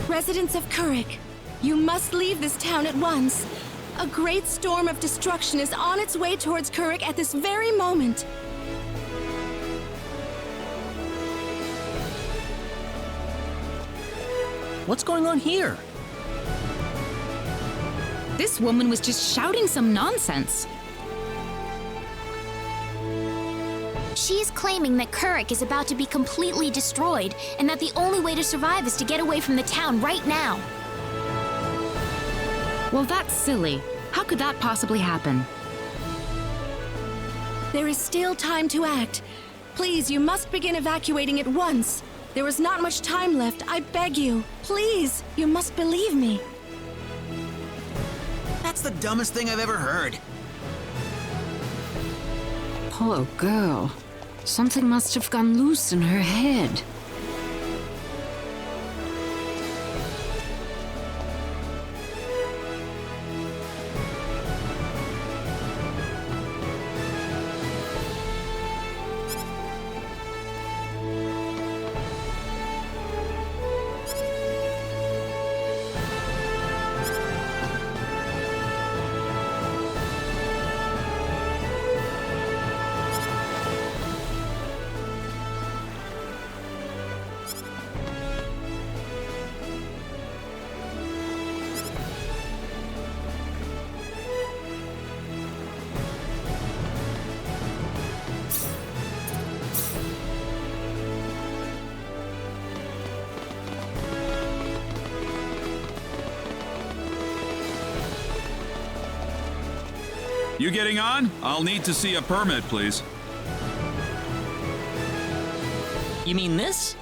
Residents of Kurik, you must leave this town at once. A great storm of destruction is on its way towards Kurik at this very moment. What's going on here? This woman was just shouting some nonsense. She's claiming that Kurik is about to be completely destroyed, and that the only way to survive is to get away from the town right now. Well, that's silly. How could that possibly happen? There is still time to act. Please, you must begin evacuating at once. There is not much time left, I beg you. Please, you must believe me. That's the dumbest thing I've ever heard. Poor girl. Something must have gone loose in her head. You getting on? I'll need to see a permit, please. You mean this?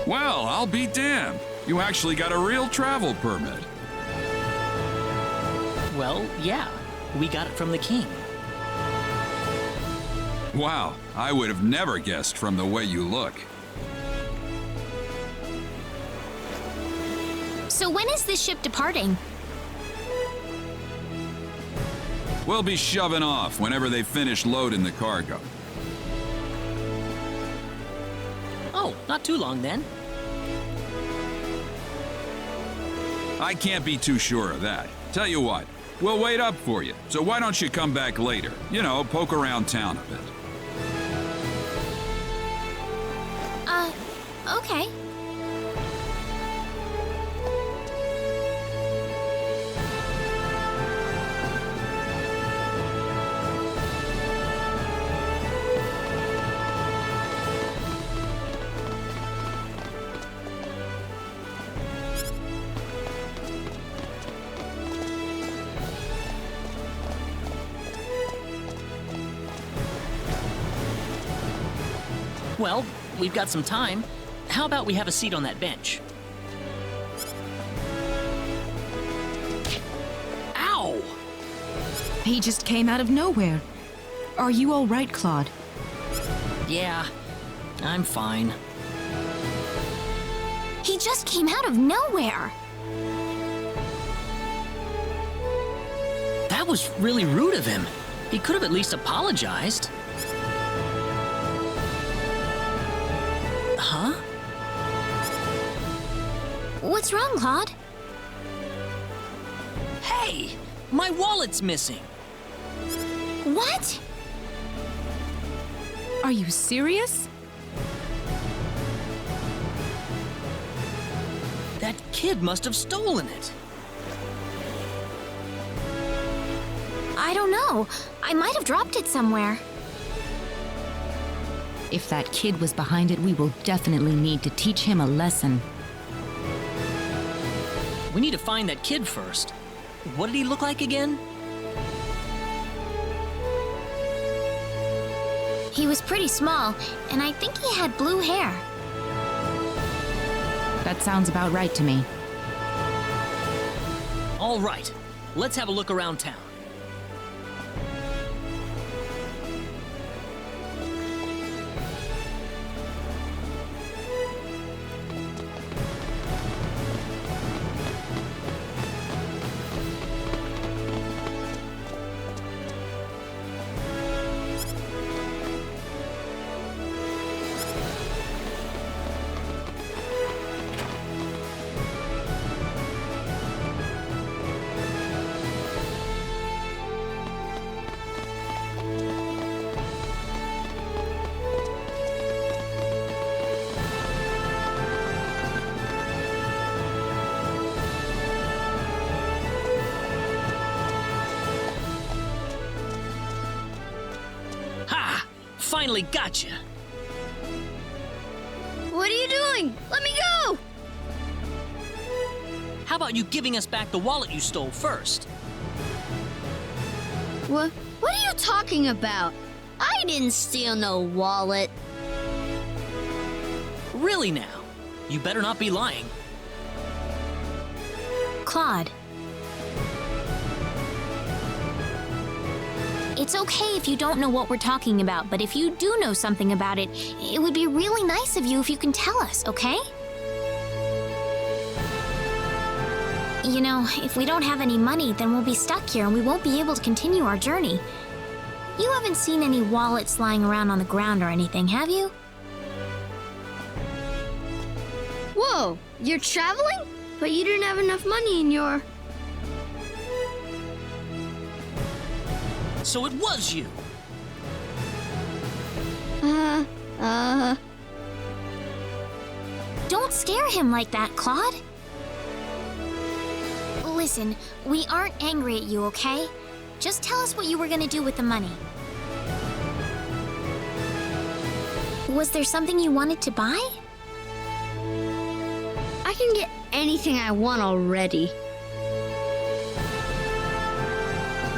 Well, I'll be damned. You actually got a real travel permit. Well, yeah. We got it from the king. Wow, I would have never guessed from the way you look. So when is this ship departing? We'll be shoving off whenever they finish loading the cargo. Oh, not too long then. I can't be too sure of that. Tell you what, we'll wait up for you. So why don't you come back later? You know, poke around town a bit. Okay. Well, we've got some time. How about we have a seat on that bench? Ow! He just came out of nowhere. Are you all right, Claude? Yeah, I'm fine. He just came out of nowhere. That was really rude of him. He could have at least apologized. Huh? What's wrong, Claude? Hey! My wallet's missing! What? Are you serious? That kid must have stolen it. I don't know. I might have dropped it somewhere. If that kid was behind it, we will definitely need to teach him a lesson. We need to find that kid first. What did he look like again? He was pretty small, and I think he had blue hair. That sounds about right to me. All right, let's have a look around town. finally got you. What are you doing? Let me go! How about you giving us back the wallet you stole first? What are you talking about? I didn't steal no wallet. Really now? You better not be lying. Claude. It's okay if you don't know what we're talking about, but if you do know something about it, it would be really nice of you if you can tell us, okay? You know, if we don't have any money, then we'll be stuck here and we won't be able to continue our journey. You haven't seen any wallets lying around on the ground or anything, have you? Whoa, you're traveling? But you didn't have enough money in your... So it was you. Don't scare him like that, Claude. Listen, we aren't angry at you, okay? Just tell us what you were gonna do with the money. Was there something you wanted to buy? I can get anything I want already.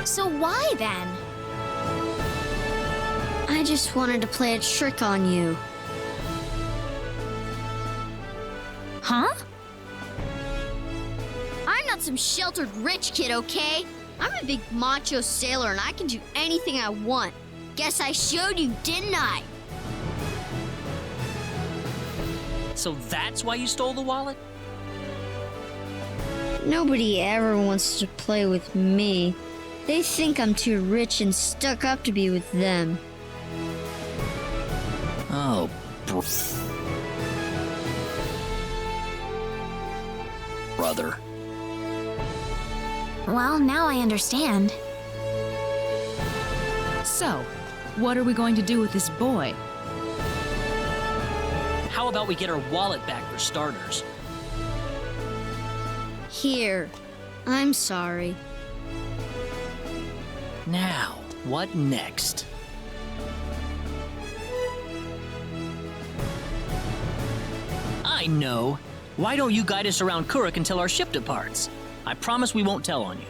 So why then? I just wanted to play a trick on you. Huh? I'm not some sheltered rich kid, okay? I'm a big macho sailor and I can do anything I want. Guess I showed you, didn't I? So that's why you stole the wallet? Nobody ever wants to play with me. They think I'm too rich and stuck up to be with them. Oh, brother. Well, now I understand. So, what are we going to do with this boy? How about we get our wallet back for starters? Here. I'm sorry. Now, what next? I know. Why don't you guide us around Kuruk until our ship departs? I promise we won't tell on you.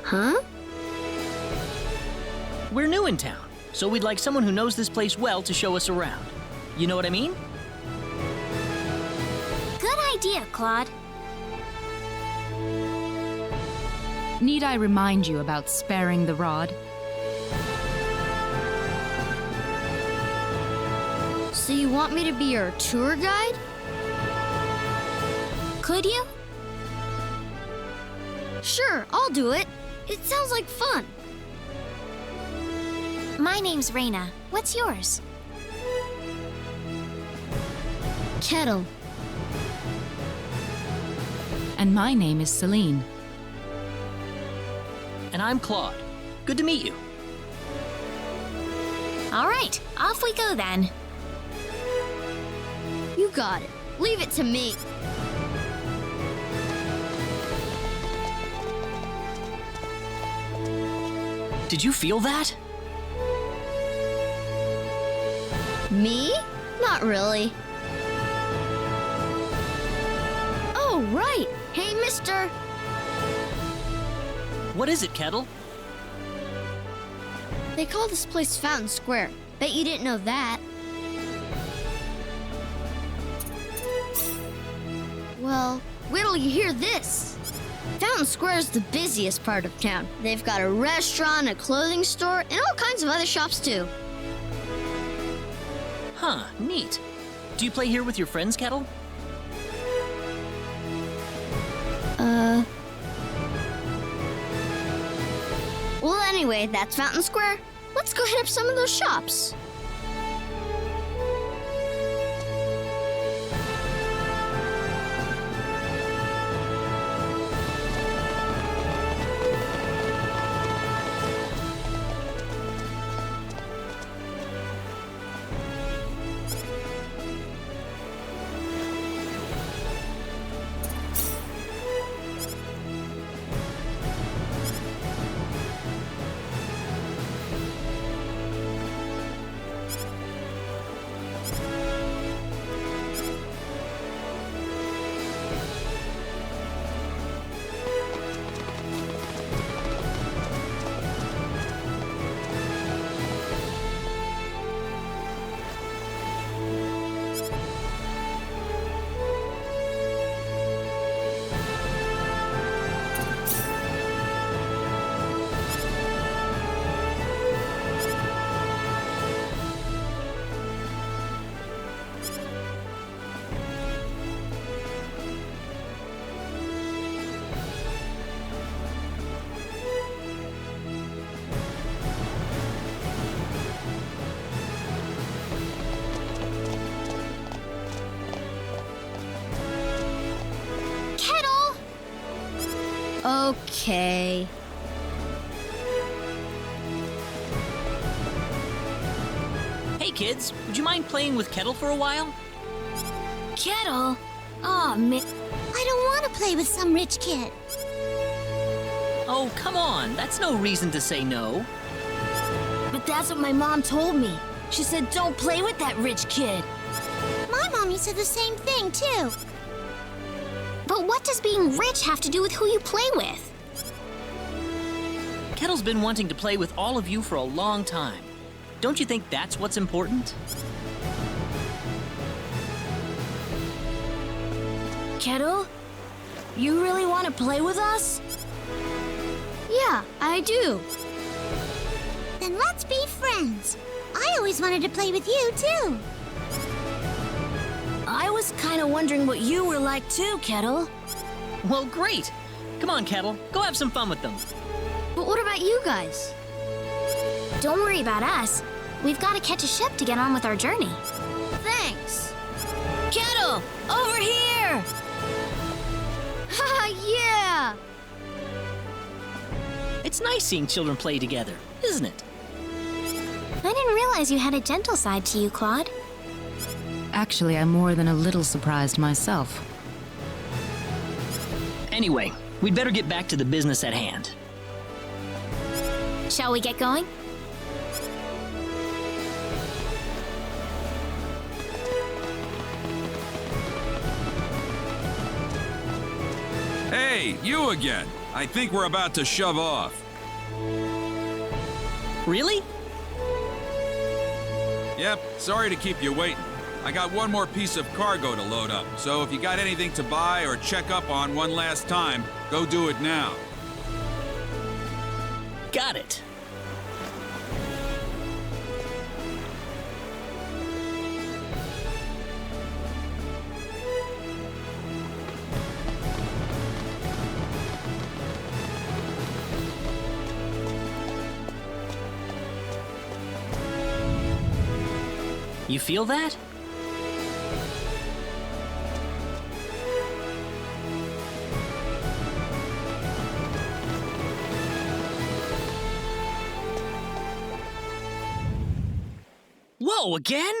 Huh? We're new in town, so we'd like someone who knows this place well to show us around. You know what I mean? Good idea, Claude. Need I remind you about sparing the rod? So you want me to be your tour guide? Could you? Sure, I'll do it. It sounds like fun. My name's Reina. What's yours? Kettle. And my name is Celine. And I'm Claude. Good to meet you. All right, off we go then. You got it. Leave it to me. Did you feel that? Me? Not really. Oh, right. Hey, mister. What is it, Kettle? They call this place Fountain Square. Bet you didn't know that. Well, wait till you hear this. Fountain Square is the busiest part of town. They've got a restaurant, a clothing store, and all kinds of other shops too. Huh, neat. Do you play here with your friends, Kettle? Well, anyway, that's Fountain Square. Let's go hit up some of those shops. Okay. Hey kids, would you mind playing with Kettle for a while? Kettle? Oh, man. I don't want to play with some rich kid. Oh, come on, that's no reason to say no. But that's what my mom told me. She said don't play with that rich kid. My mommy said the same thing, too. But what does being rich have to do with who you play with? Kettle's been wanting to play with all of you for a long time. Don't you think that's what's important? Kettle? You really want to play with us? Yeah, I do. Then let's be friends. I always wanted to play with you, too. I was kind of wondering what you were like too, Kettle. Well, great. Come on, Kettle, go have some fun with them. But what about you guys? Don't worry about us. We've got to catch a ship to get on with our journey. Thanks. Kettle, over here! Haha, yeah! It's nice seeing children play together, isn't it? I didn't realize you had a gentle side to you, Claude. Actually, I'm more than a little surprised myself. Anyway, we'd better get back to the business at hand. Shall we get going? Hey, you again. I think we're about to shove off. Really? Yep, sorry to keep you waiting. I got one more piece of cargo to load up, so if you got anything to buy or check up on one last time, go do it now. Got it. You feel that? Whoa, again?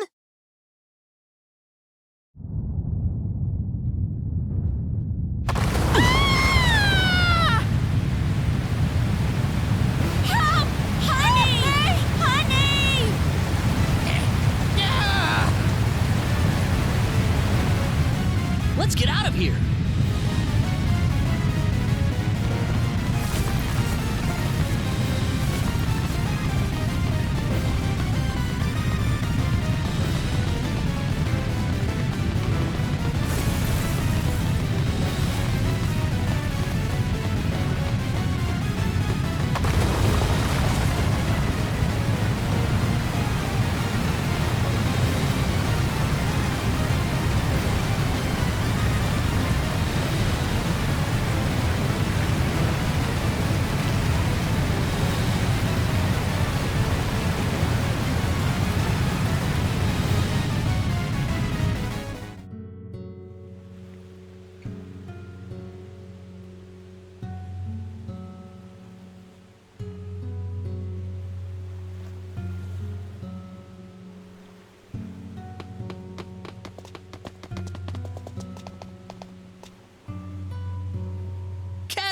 Let's get out of here!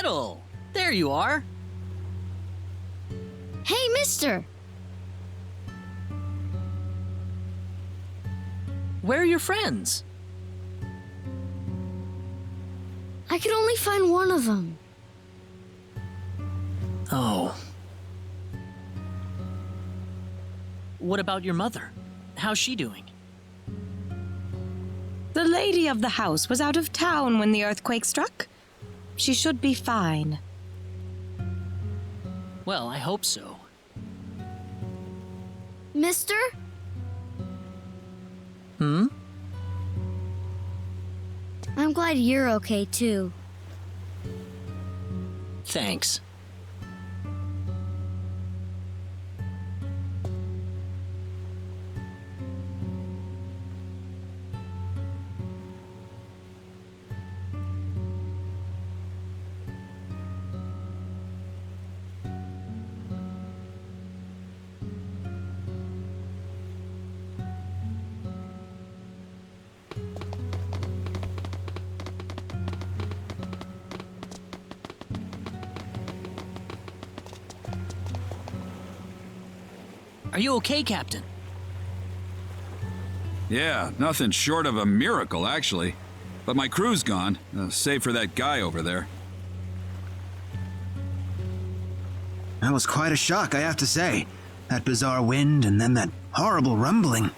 Kettle! There you are! Hey, mister! Where are your friends? I could only find one of them. Oh. What about your mother? How's she doing? The lady of the house was out of town when the earthquake struck. She should be fine. Well, I hope so. Mister? Hmm? I'm glad you're okay, too. Thanks. Are you okay, Captain? Yeah, nothing short of a miracle, actually. But my crew's gone, save for that guy over there. That was quite a shock, I have to say. That bizarre wind and then that horrible rumbling.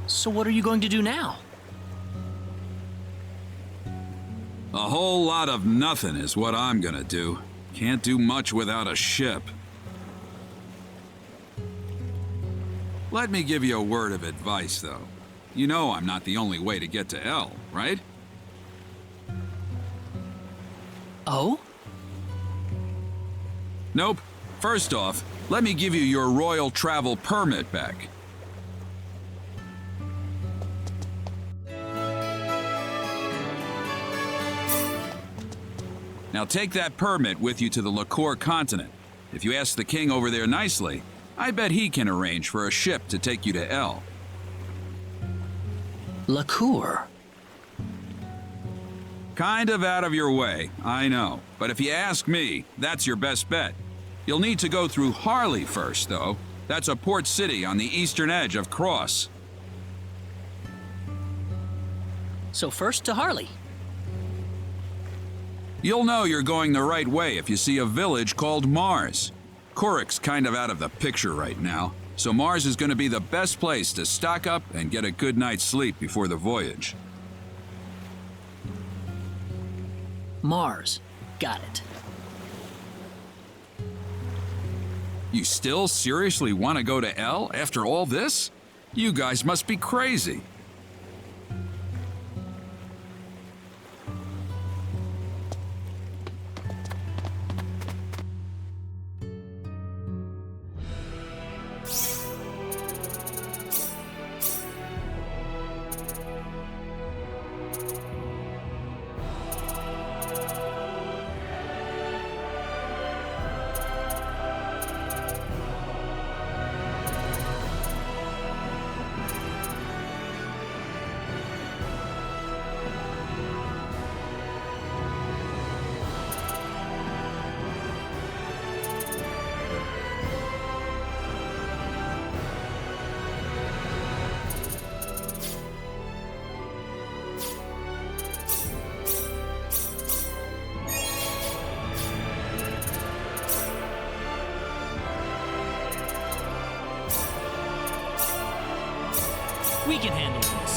So what are you going to do now? A whole lot of nothing is what I'm gonna do. Can't do much without a ship. Let me give you a word of advice, though. You know I'm not the only way to get to El, right? Oh? Nope. First off, let me give you your royal travel permit back. Now take that permit with you to the Lacour continent. If you ask the king over there nicely, I bet he can arrange for a ship to take you to El. Lacour? Kind of out of your way, I know. But if you ask me, that's your best bet. You'll need to go through Harley first, though. That's a port city on the eastern edge of Cross. So first to Harley. You'll know you're going the right way if you see a village called Mars. Kuruk's kind of out of the picture right now, so Mars is going to be the best place to stock up and get a good night's sleep before the voyage. Mars. Got it. You still seriously want to go to El after all this? You guys must be crazy. We can handle this.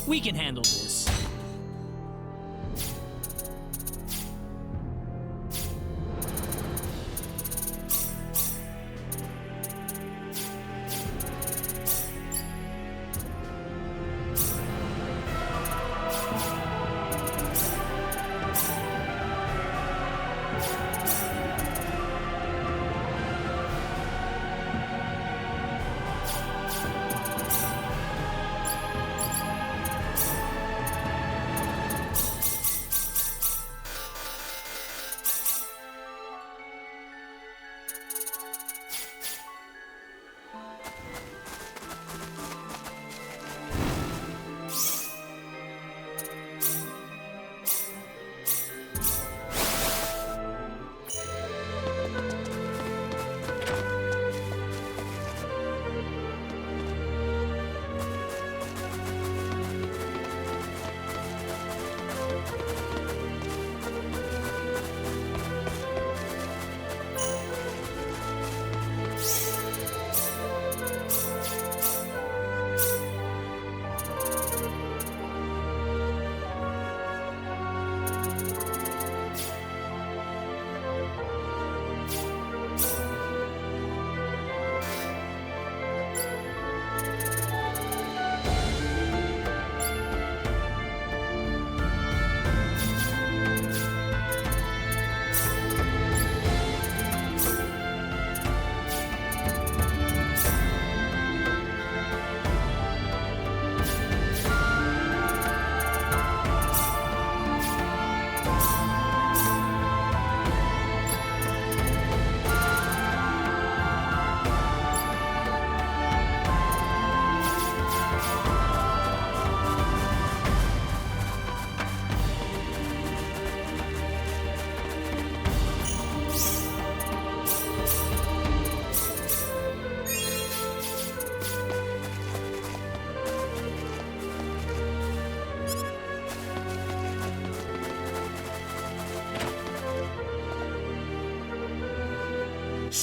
We can handle this.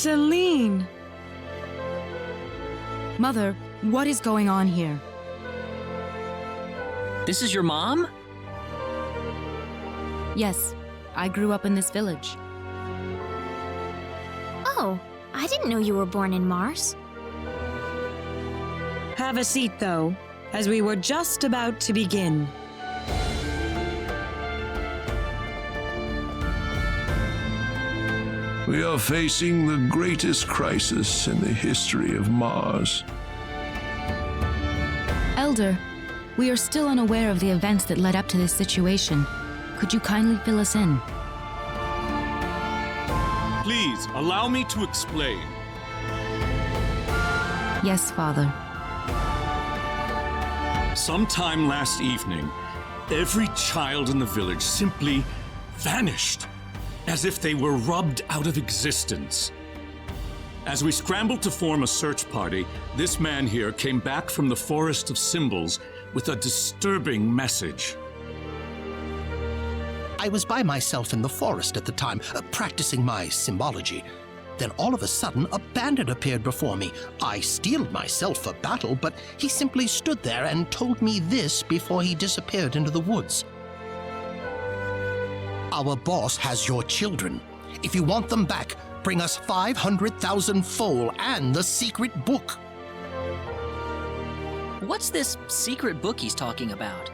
Celine! Mother, what is going on here? This is your mom? Yes, I grew up in this village. Oh, I didn't know you were born in Mars. Have a seat, though, as we were just about to begin. We are facing the greatest crisis in the history of Mars. Elder, we are still unaware of the events that led up to this situation. Could you kindly fill us in? Please, allow me to explain. Yes, Father. Sometime last evening, every child in the village simply vanished, as if they were rubbed out of existence. As we scrambled to form a search party, this man here came back from the Forest of Symbols with a disturbing message. I was by myself in the forest at the time, practicing my symbology. Then all of a sudden, a bandit appeared before me. I steeled myself for battle, but he simply stood there and told me this before he disappeared into the woods. Our boss has your children. If you want them back, bring us 500,000 foal and the secret book. What's this secret book he's talking about?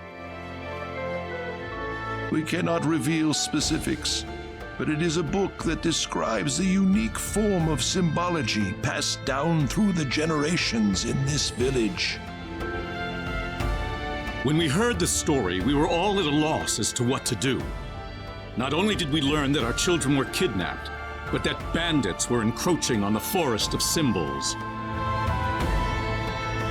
We cannot reveal specifics, but it is a book that describes the unique form of symbology passed down through the generations in this village. When we heard the story, we were all at a loss as to what to do. Not only did we learn that our children were kidnapped, but that bandits were encroaching on the Forest of Symbols.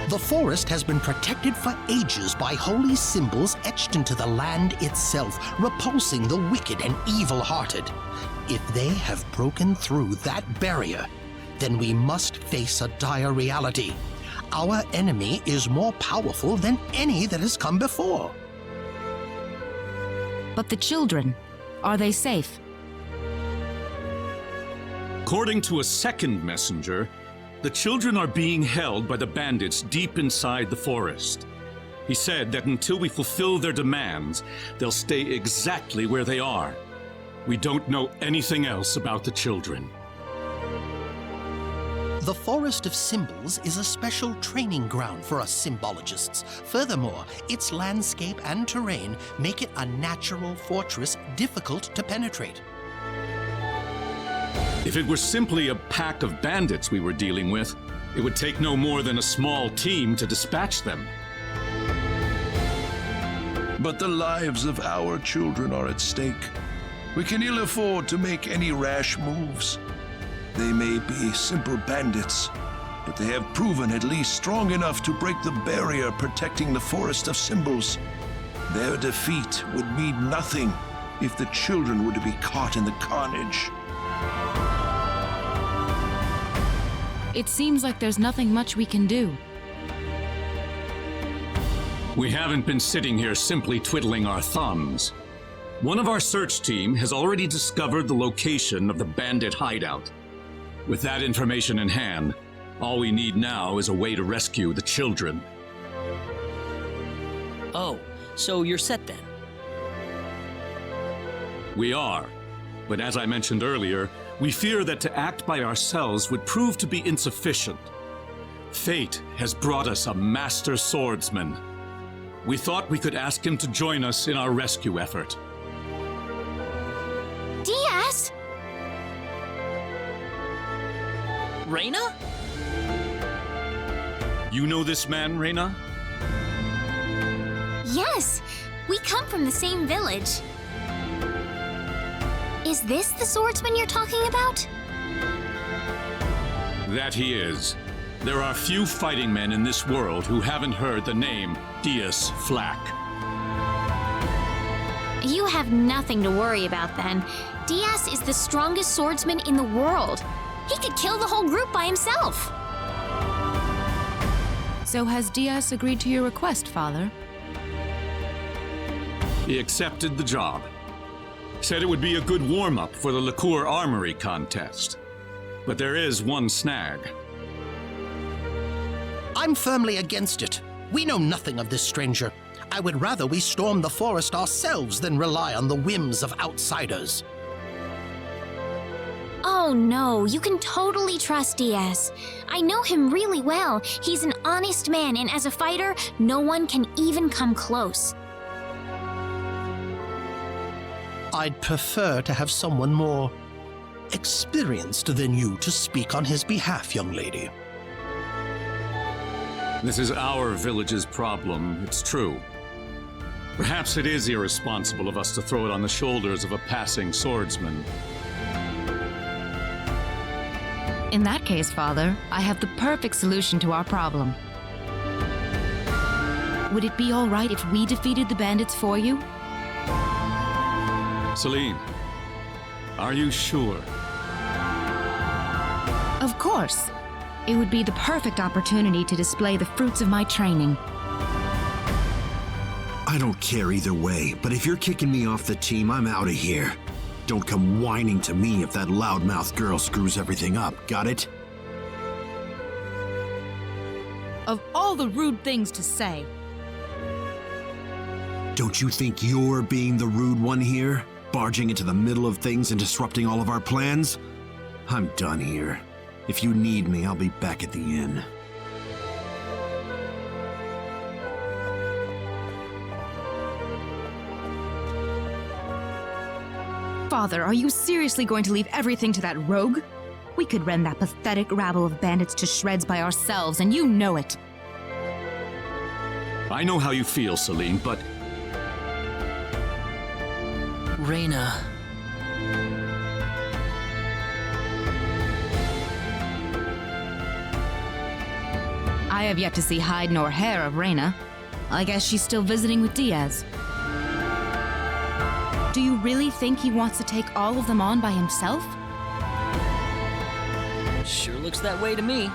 The forest has been protected for ages by holy symbols etched into the land itself, repulsing the wicked and evil-hearted. If they have broken through that barrier, then we must face a dire reality. Our enemy is more powerful than any that has come before. But the children, are they safe? According to a second messenger, the children are being held by the bandits deep inside the forest. He said that until we fulfill their demands, they'll stay exactly where they are. We don't know anything else about the children. The Forest of Symbols is a special training ground for us symbologists. Furthermore, its landscape and terrain make it a natural fortress difficult to penetrate. If it were simply a pack of bandits we were dealing with, it would take no more than a small team to dispatch them. But the lives of our children are at stake. We can ill afford to make any rash moves. They may be simple bandits, but they have proven at least strong enough to break the barrier protecting the Forest of Symbols. Their defeat would mean nothing if the children were to be caught in the carnage. It seems like there's nothing much we can do. We haven't been sitting here simply twiddling our thumbs. One of our search team has already discovered the location of the bandit hideout. With that information in hand, all we need now is a way to rescue the children. Oh, so you're set then? We are. But as I mentioned earlier, we fear that to act by ourselves would prove to be insufficient. Fate has brought us a master swordsman. We thought we could ask him to join us in our rescue effort. Diaz! Reyna? You know this man, Reyna? Yes, we come from the same village. Is this the swordsman you're talking about? That he is. There are few fighting men in this world who haven't heard the name Diaz Flack. You have nothing to worry about then. Diaz is the strongest swordsman in the world. He could kill the whole group by himself. So has Diaz agreed to your request, Father? He accepted the job. Said it would be a good warm-up for the Liqueur Armory contest. But there is one snag. I'm firmly against it. We know nothing of this stranger. I would rather we storm the forest ourselves than rely on the whims of outsiders. Oh no, you can totally trust Diaz. I know him really well. He's an honest man, and as a fighter, no one can even come close. I'd prefer to have someone more experienced than you to speak on his behalf, young lady. This is our village's problem, it's true. Perhaps it is irresponsible of us to throw it on the shoulders of a passing swordsman. In that case, Father, I have the perfect solution to our problem. Would it be all right if we defeated the bandits for you? Celine, are you sure? Of course. It would be the perfect opportunity to display the fruits of my training. I don't care either way, but if you're kicking me off the team, I'm out of here. Don't come whining to me if that loudmouth girl screws everything up, got it? Of all the rude things to say. Don't you think you're being the rude one here? Barging into the middle of things and disrupting all of our plans? I'm done here. If you need me, I'll be back at the inn. Father, are you seriously going to leave everything to that rogue? We could rend that pathetic rabble of bandits to shreds by ourselves, and you know it. I know how you feel, Celine, but... Reyna. I have yet to see hide nor hair of Reyna. I guess she's still visiting with Diaz. Do you really think he wants to take all of them on by himself? Sure looks that way to me.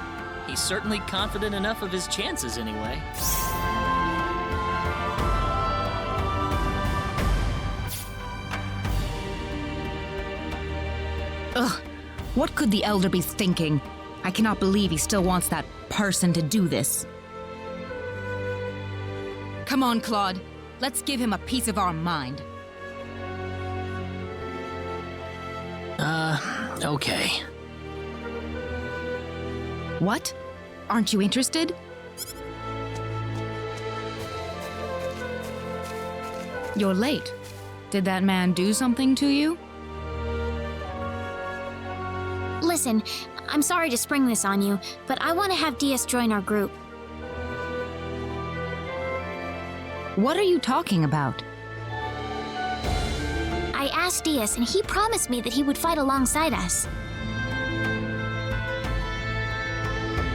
He's certainly confident enough of his chances anyway. Ugh, what could the Elder be thinking? I cannot believe he still wants that person to do this. Come on, Claude. Let's give him a piece of our mind. Okay. What? Aren't you interested? You're late. Did that man do something to you? Listen, I'm sorry to spring this on you, but I want to have Diaz join our group. What are you talking about? I asked Diaz, and he promised me that he would fight alongside us.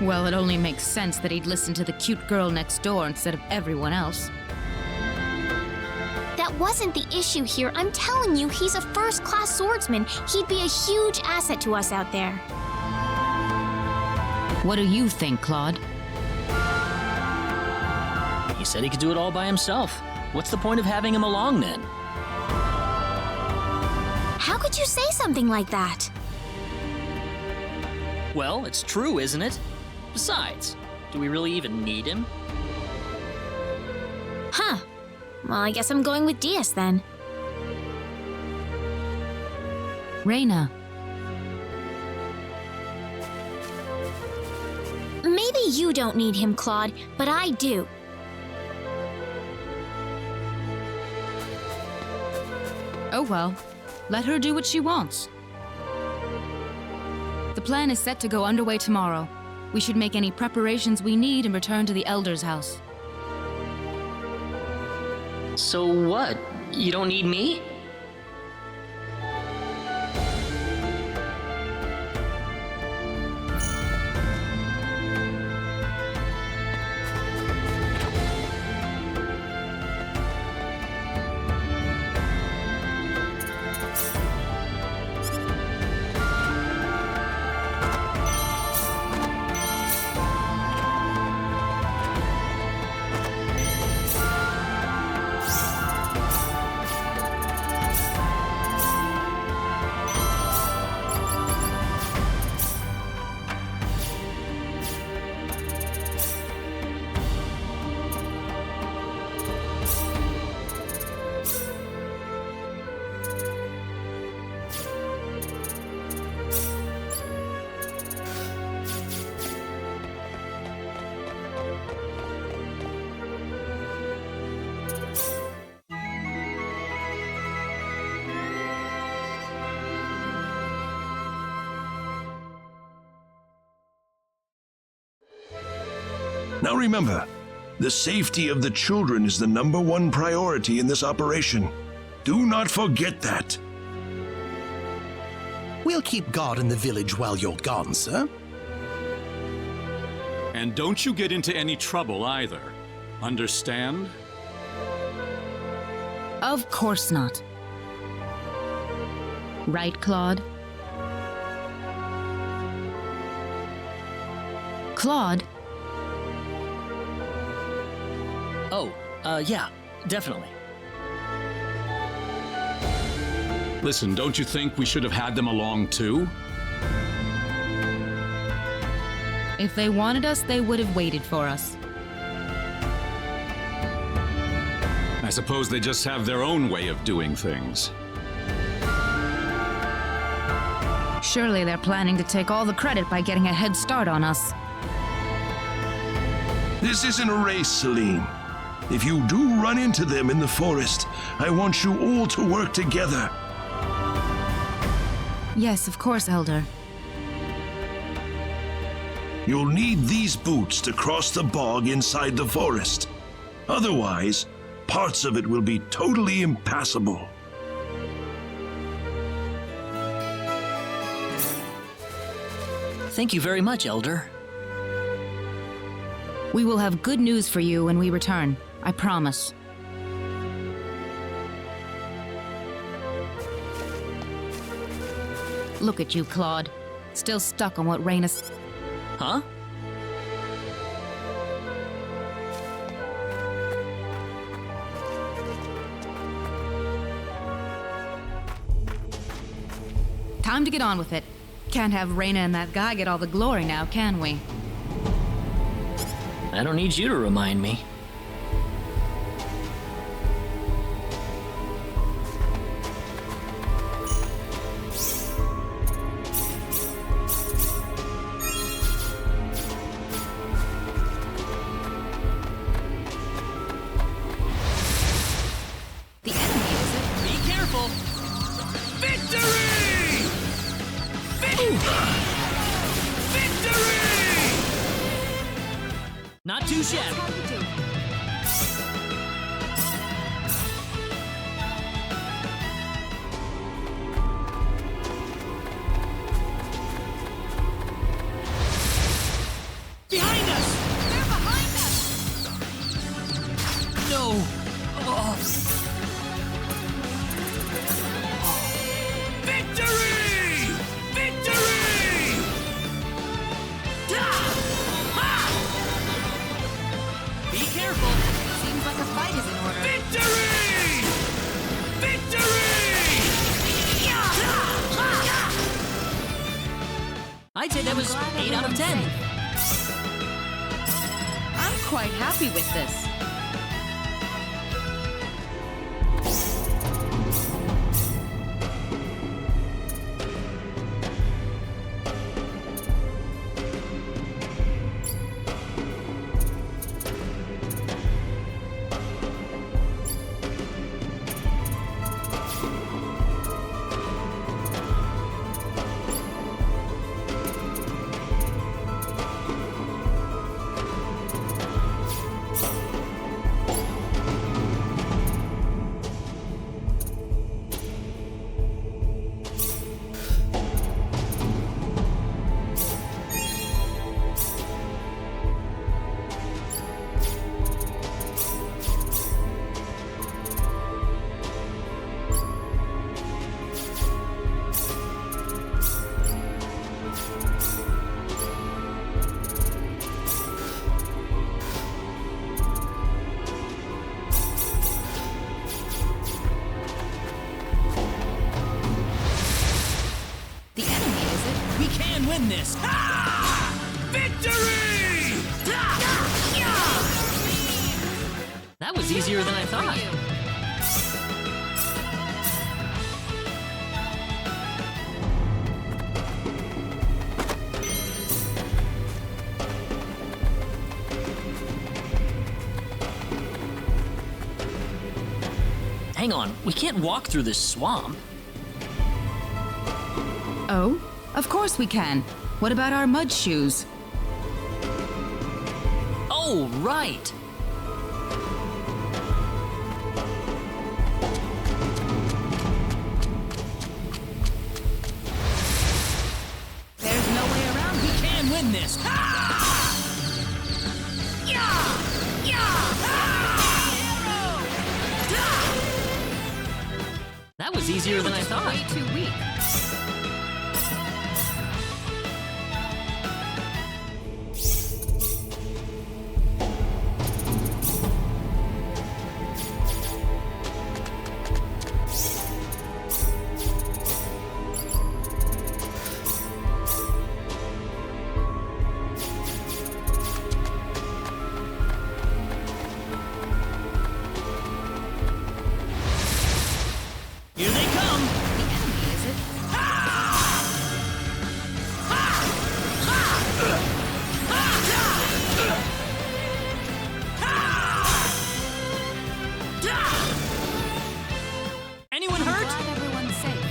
Well, it only makes sense that he'd listen to the cute girl next door instead of everyone else. That wasn't the issue here. I'm telling you, he's a first-class swordsman. He'd be a huge asset to us out there. What do you think, Claude? He said he could do it all by himself. What's the point of having him along then? How could you say something like that? Well, it's true, isn't it? Besides, do we really even need him? Huh. Well, I guess I'm going with Diaz then. Reyna. Maybe you don't need him, Claude, but I do. Oh well. Let her do what she wants. The plan is set to go underway tomorrow. We should make any preparations we need and return to the Elder's house. So what? You don't need me? Now remember, the safety of the children is the #1 priority in this operation. Do not forget that. We'll keep guard in the village while you're gone, sir. And don't you get into any trouble either. Understand? Of course not. Right, Claude? Claude? Oh, yeah, definitely. Listen, don't you think we should have had them along too? If they wanted us, they would have waited for us. I suppose they just have their own way of doing things. Surely they're planning to take all the credit by getting a head start on us. This isn't a race, Celine. If you do run into them in the forest, I want you all to work together. Yes, of course, Elder. You'll need these boots to cross the bog inside the forest. Otherwise, parts of it will be totally impassable. Thank you very much, Elder. We will have good news for you when we return. I promise. Look at you, Claude. Still stuck on what Raina... Huh? Time to get on with it. Can't have Raina and that guy get all the glory now, can we? I don't need you to remind me. The enemy, is it? Be careful! Victory! Victory! Not too shabby. Behind us! They're behind us! No! Victory! Victory! Be careful! Seems like a fight is in order. Victory! Victory! I'd say that was 8 out of 10. I'm quite happy with this. We can win this! Victory! That was easier than I thought. Hang on, we can't walk through this swamp. Oh? Of course we can. What about our mud shoes? Oh, Oh, right. There's no way around. We can win this. That was easier than I thought. Way too weak. Here they come. The enemy, is it? Anyone hurt? Glad everyone's safe.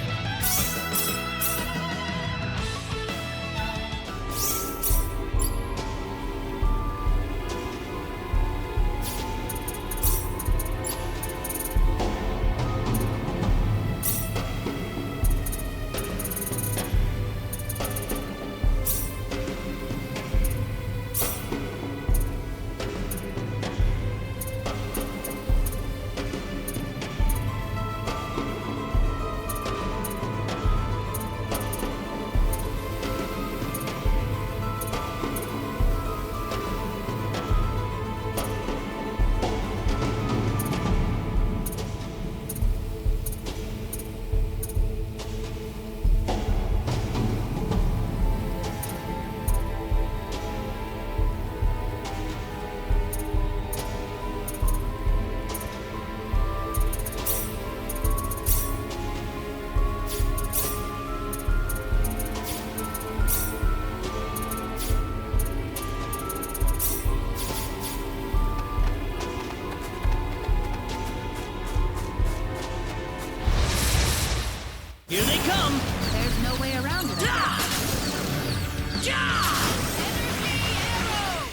Here they come. There's no way around it.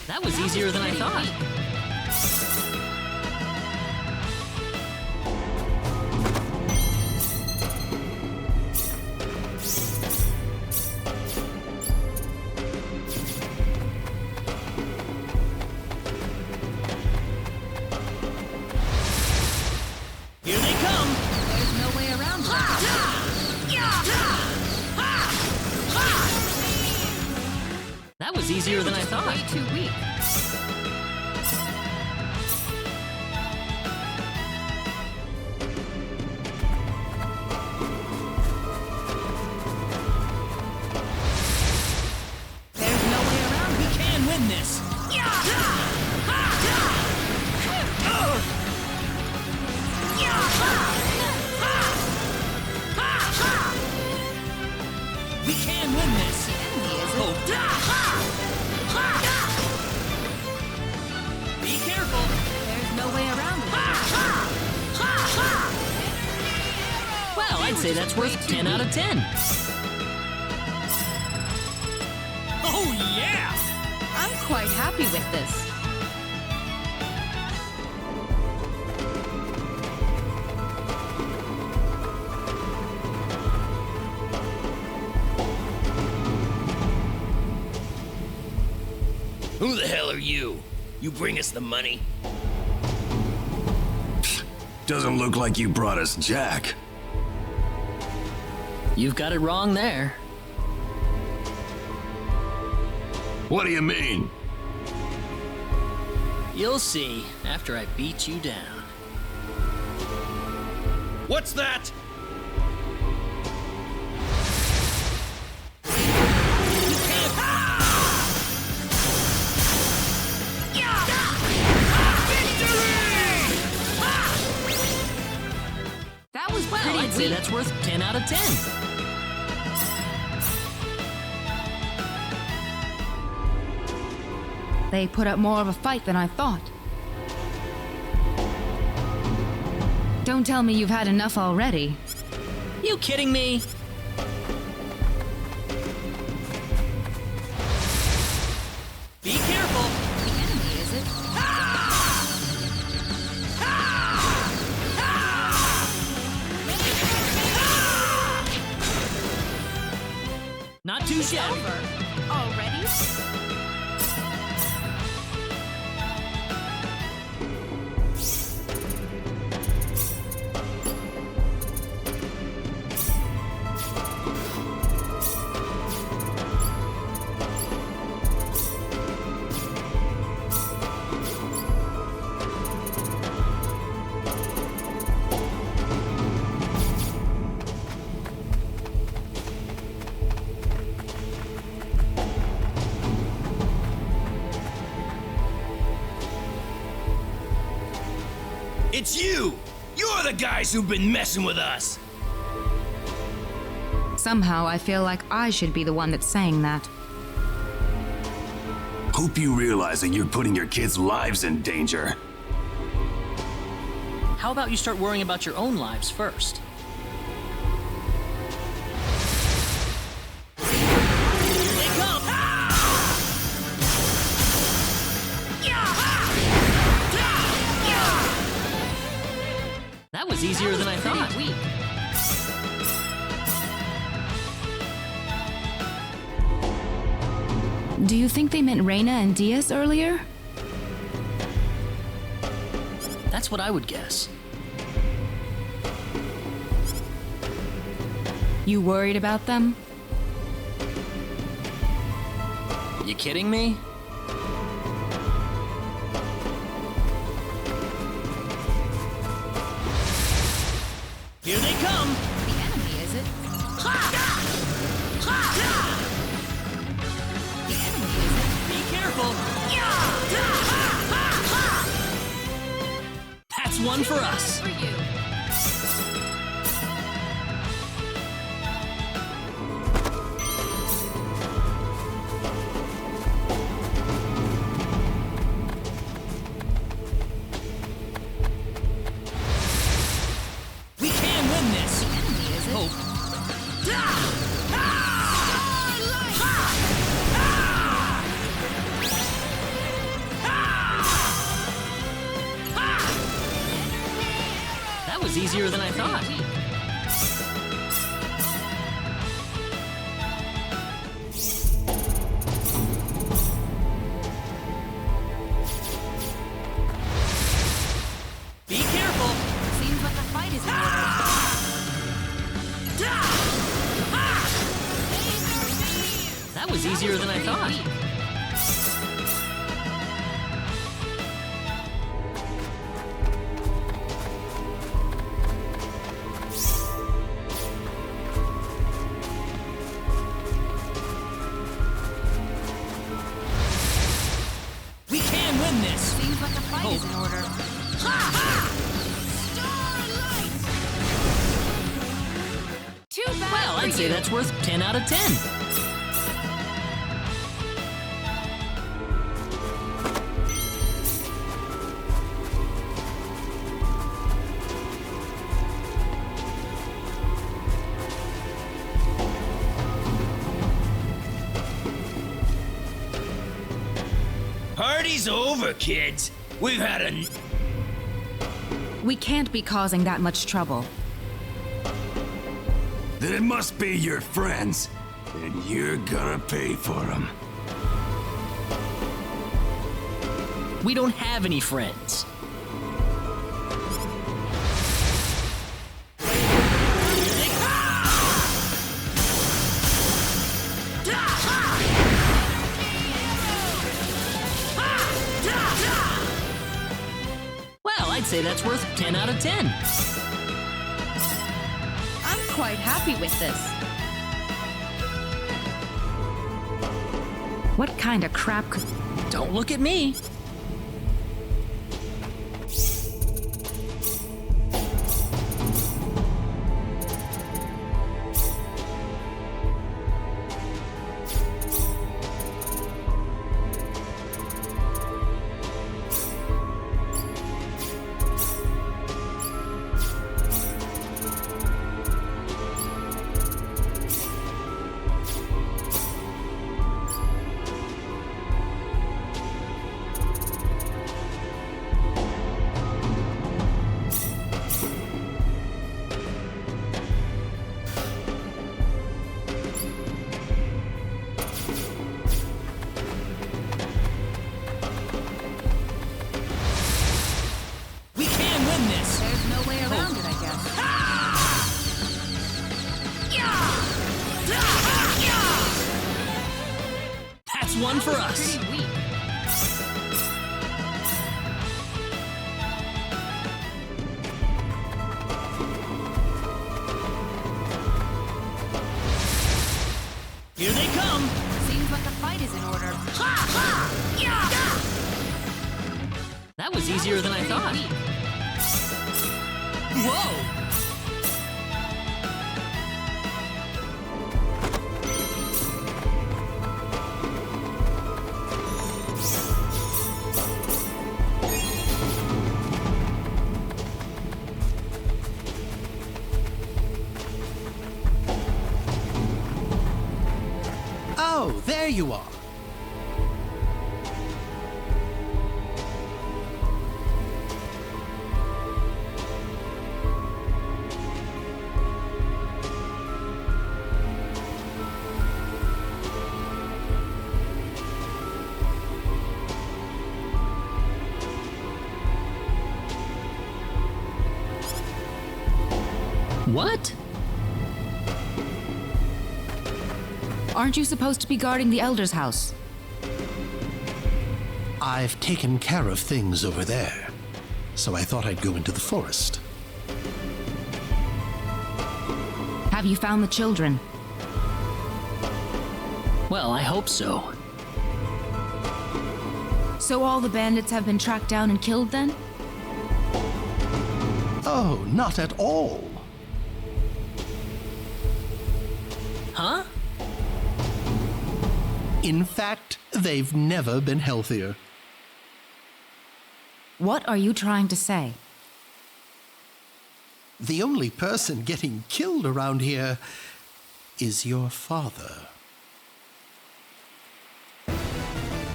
That was easier than I thought. Here they come. There's no way around it. That was easier than I thought. Way too weak. There's no way around. We can win this. We can win this. Oh, be careful. There's no way around it. Well, I'd say that's worth 10 out of 10. Oh, yeah! I'm quite happy with this. Who the hell are you? You bring us the money? Doesn't look like you brought us Jack. You've got it wrong there. What do you mean? You'll see after I beat you down. What's that? That was Well, pretty I'd say weak. that's worth 10 out of 10. They put up more of a fight than I thought. Don't tell me you've had enough already. You kidding me? Be careful. The enemy, is it? too shabby. Already? It's you! You're the guys who've been messing with us! Somehow I feel like I should be the one that's saying that. Hope you realize that you're putting your kids' lives in danger. How about you start worrying about your own lives first? That was easier than I thought. Do you think they meant Reina and Diaz earlier? That's what I would guess. You worried about them? You kidding me? Here they come! The enemy, is it? The enemy, is it? Be careful! That's one for us! For you. Easier than I thought. Be careful! Seems like a fight is in order. That was easier than I thought. Is in order. Too bad. Well, I'd say that's worth 10 out of 10. Party's over, kids. We've had a... We can't be causing that much trouble. Then it must be your friends. And you're gonna pay for them. We don't have any friends. I'd say that's worth 10 out of 10. I'm quite happy with this. What kind of crap could... Don't look at me. That was easier than I thought. Whoa! Oh, there you are. What? Aren't you supposed to be guarding the Elder's house? I've taken care of things over there, so I thought I'd go into the forest. Have you found the children? Well, I hope so. So all the bandits have been tracked down and killed then? Oh, not at all. Huh? In fact, they've never been healthier. What are you trying to say? The only person getting killed around here is your father.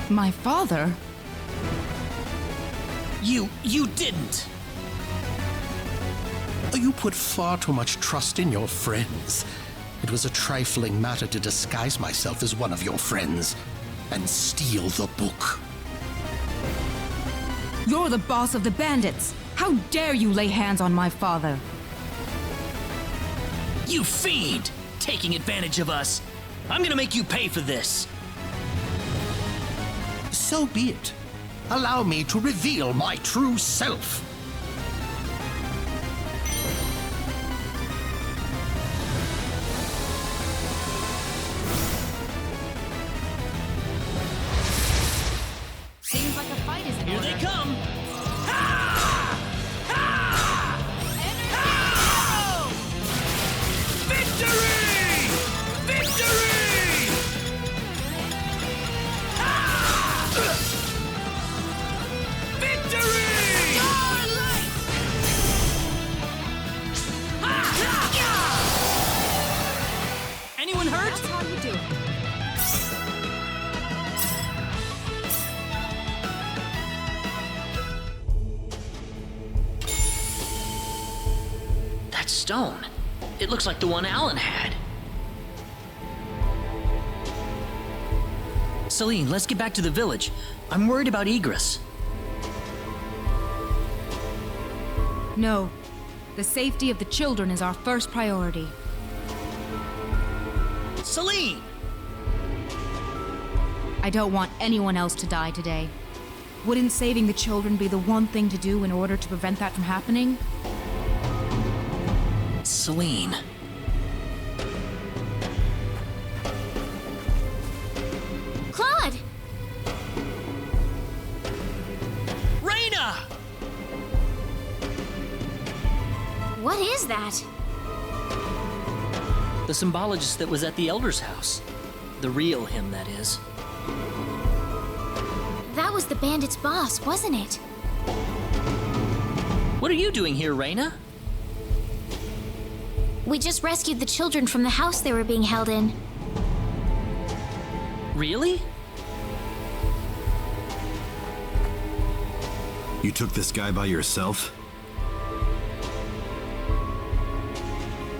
My father? You didn't! You put far too much trust in your friends. It was a trifling matter to disguise myself as one of your friends and steal the book. You're the boss of the bandits! How dare you lay hands on my father? You fiend! Taking advantage of us! I'm gonna make you pay for this! So be it. Allow me to reveal my true self. Seems like a fight is in Here order. they come! Victory! Victory! Victory! Anyone hurt? That's how you do it. That stone. It looks like the one Alan had. Celine, let's get back to the village. I'm worried about Egress. No. The safety of the children is our first priority. Celine! I don't want anyone else to die today. Wouldn't saving the children be the one thing to do in order to prevent that from happening? Celine. Claude! Reyna! What is that? The symbologist that was at the Elder's house. The real him, that is. That was the bandit's boss, wasn't it? What are you doing here, Reyna? We just rescued the children from the house they were being held in. Really? You took this guy by yourself?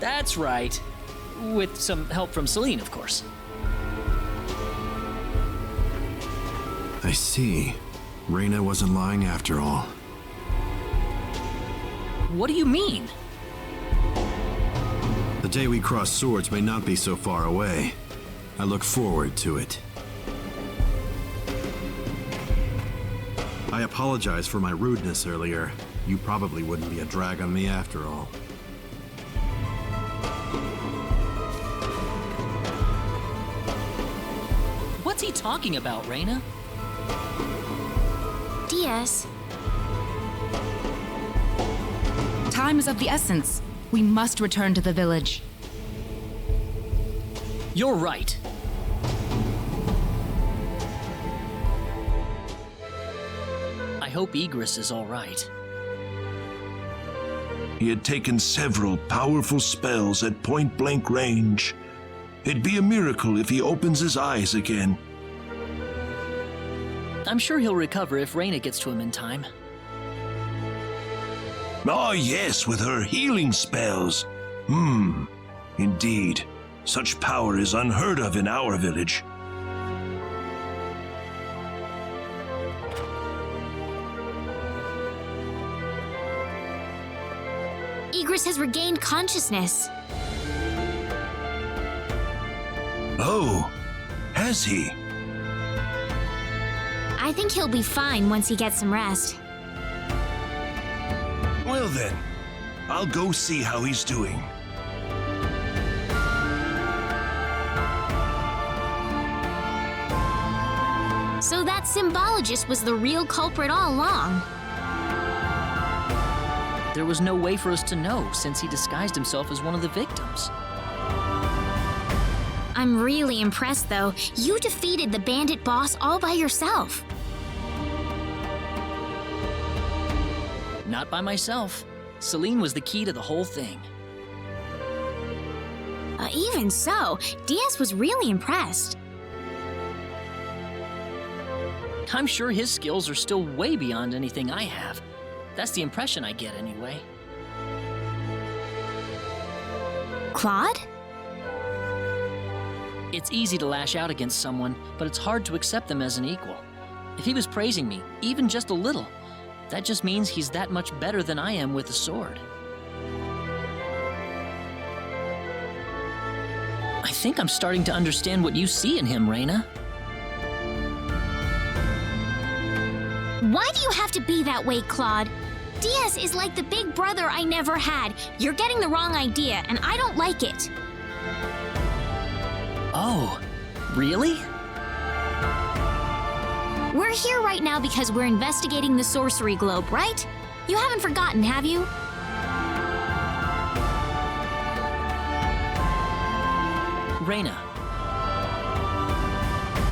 That's right. With some help from Celine, of course. I see. Reyna wasn't lying after all. What do you mean? The day we cross swords may not be so far away. I look forward to it. I apologize for my rudeness earlier. You probably wouldn't be a drag on me after all. What's he talking about, Reyna? Diaz, Time is of the essence. We must return to the village. You're right. I hope Igris is all right. He had taken several powerful spells at point-blank range. It'd be a miracle if he opens his eyes again. I'm sure he'll recover if Reyna gets to him in time. Ah, yes, with her healing spells. Indeed. Such power is unheard of in our village. Igris has regained consciousness. Oh, has he? I think he'll be fine once he gets some rest. Well then, I'll go see how he's doing. So that symbologist was the real culprit all along. There was no way for us to know since he disguised himself as one of the victims. I'm really impressed, though. You defeated the bandit boss all by yourself. Not by myself. Celine was the key to the whole thing. Even so, Diaz was really impressed. I'm sure his skills are still way beyond anything I have. That's the impression I get, anyway. Claude? It's easy to lash out against someone, but it's hard to accept them as an equal. If he was praising me, even just a little, that just means he's that much better than I am with a sword. I think I'm starting to understand what you see in him, Reyna. Why do you have to be that way, Claude? Diaz is like the big brother I never had. You're getting the wrong idea, and I don't like it. Oh, really? We're here right now because we're investigating the sorcery globe, right? You haven't forgotten, have you? Reyna.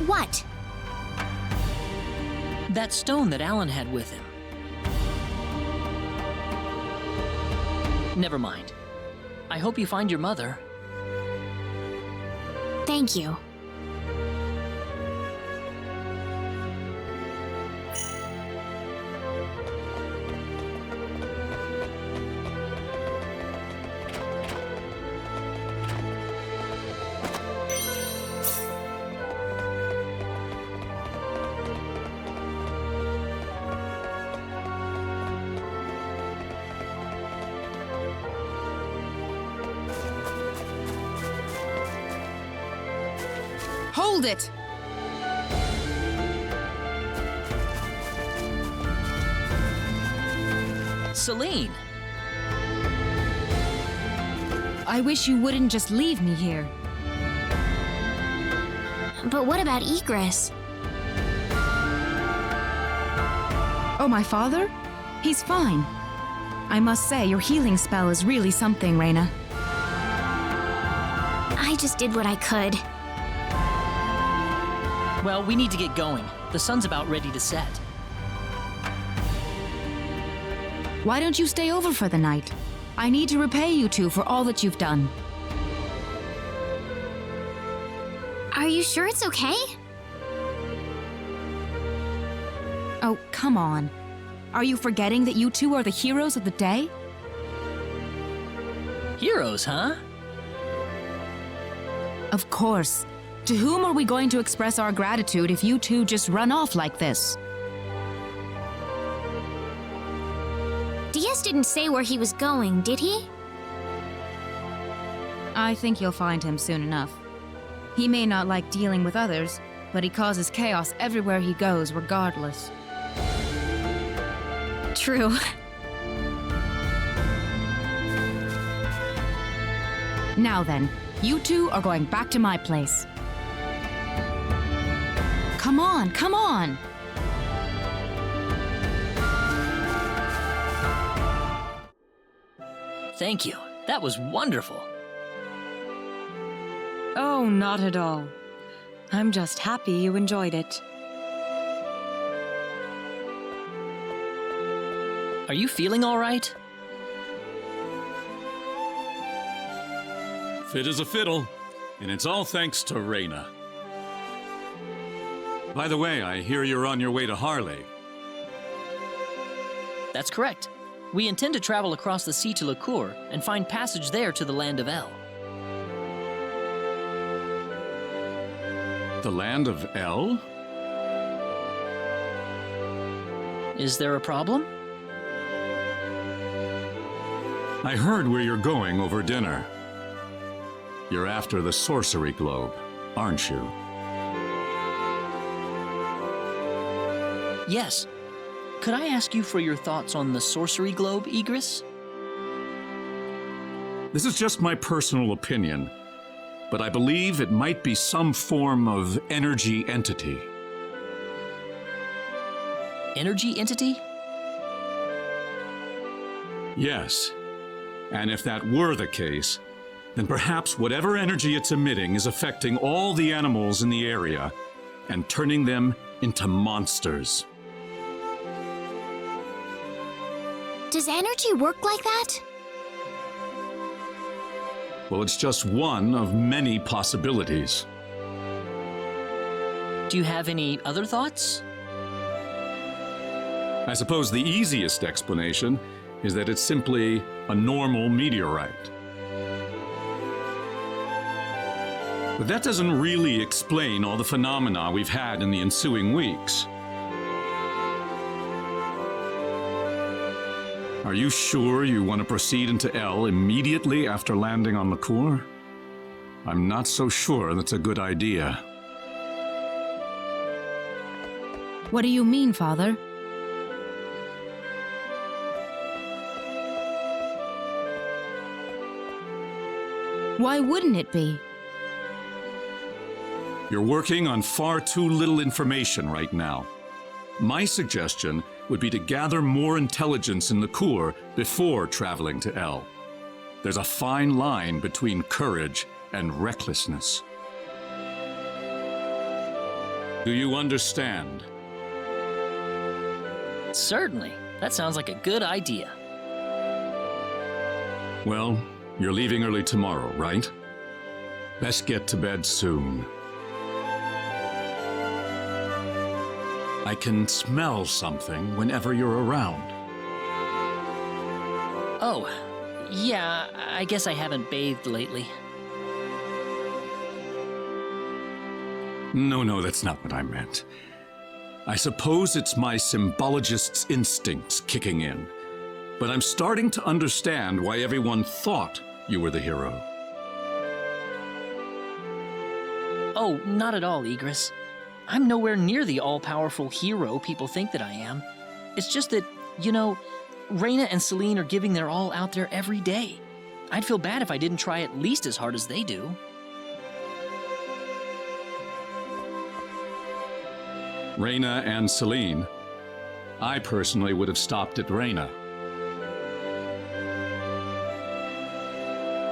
What? That stone that Alan had with him. Never mind. I hope you find your mother. Thank you. Hold it! Celine! I wish you wouldn't just leave me here. But what about Igris? Oh, my father? He's fine. I must say, your healing spell is really something, Reyna. I just did what I could. Well, we need to get going. The sun's about ready to set. Why don't you stay over for the night? I need to repay you two for all that you've done. Are you sure it's okay? Oh, come on. Are you forgetting that you two are the heroes of the day? Heroes, huh? Of course. To whom are we going to express our gratitude if you two just run off like this? Diaz didn't say where he was going, did he? I think you'll find him soon enough. He may not like dealing with others, but he causes chaos everywhere he goes, regardless. True. Now then, you two are going back to my place. Come on, come on! Thank you. That was wonderful. Oh, not at all. I'm just happy you enjoyed it. Are you feeling all right? Fit as a fiddle, and it's all thanks to Reyna. By the way, I hear you're on your way to Harley. That's correct. We intend to travel across the sea to Lacour and find passage there to the land of El. The land of El? Is there a problem? I heard where you're going over dinner. You're after the sorcery globe, aren't you? Yes. Could I ask you for your thoughts on the sorcery globe, Igris? This is just my personal opinion, but I believe it might be some form of energy entity. Energy entity? Yes. And if that were the case, then perhaps whatever energy it's emitting is affecting all the animals in the area and turning them into monsters. Does energy work like that? Well, it's just one of many possibilities. Do you have any other thoughts? I suppose the easiest explanation is that it's simply a normal meteorite. But that doesn't really explain all the phenomena we've had in the ensuing weeks. Are you sure you want to proceed into El immediately after landing on Lacour? I'm not so sure that's a good idea. What do you mean, Father? Why wouldn't it be? You're working on far too little information right now. My suggestion would be to gather more intelligence in Lacour before traveling to El. There's a fine line between courage and recklessness. Do you understand? Certainly. That sounds like a good idea. Well, you're leaving early tomorrow, right? Best get to bed soon. I can smell something whenever you're around. Oh, yeah, I guess I haven't bathed lately. No, that's not what I meant. I suppose it's my symbologist's instincts kicking in, but I'm starting to understand why everyone thought you were the hero. Oh, not at all, Igris. I'm nowhere near the all-powerful hero people think that I am. It's just that, you know, Reyna and Celine are giving their all out there every day. I'd feel bad if I didn't try at least as hard as they do. Reyna and Celine. I personally would have stopped at Reyna.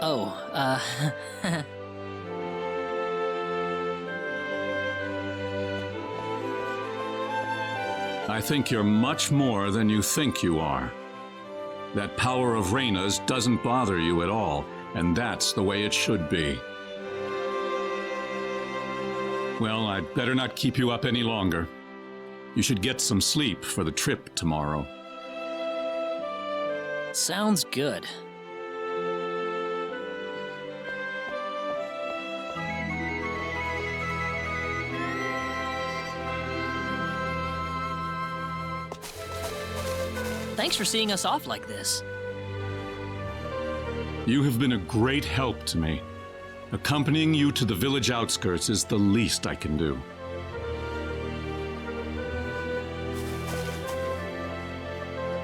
Oh, I think you're much more than you think you are. That power of Reyna's doesn't bother you at all, and that's the way it should be. Well, I'd better not keep you up any longer. You should get some sleep for the trip tomorrow. sounds good. Thanks for seeing us off like this. You have been a great help to me. Accompanying you to the village outskirts is the least I can do.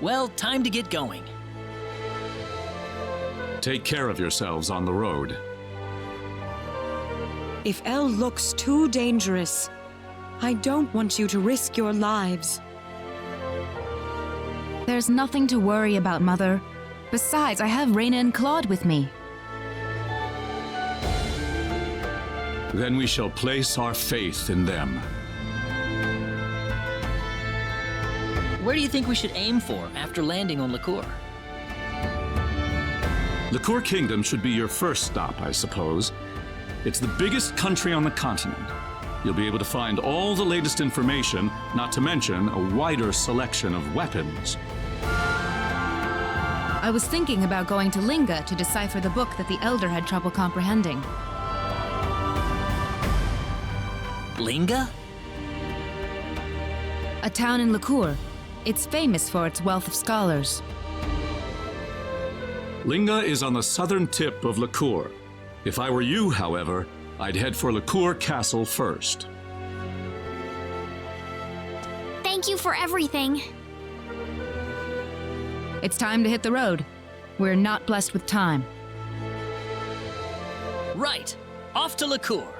Well, time to get going. Take care of yourselves on the road. If El looks too dangerous, I don't want you to risk your lives. There's nothing to worry about, Mother. Besides, I have Reyna and Claude with me. Then we shall place our faith in them. Where do you think we should aim for after landing on Liqueur? Liqueur Kingdom should be your first stop, I suppose. It's the biggest country on the continent. You'll be able to find all the latest information, not to mention a wider selection of weapons. I was thinking about going to Linga to decipher the book that the Elder had trouble comprehending. Linga? A town in Liqueur. It's famous for its wealth of scholars. Linga is on the southern tip of Liqueur. If I were you, however, I'd head for Liqueur Castle first. Thank you for everything. It's time to hit the road. We're not blessed with time. Right. Off to Liqueur.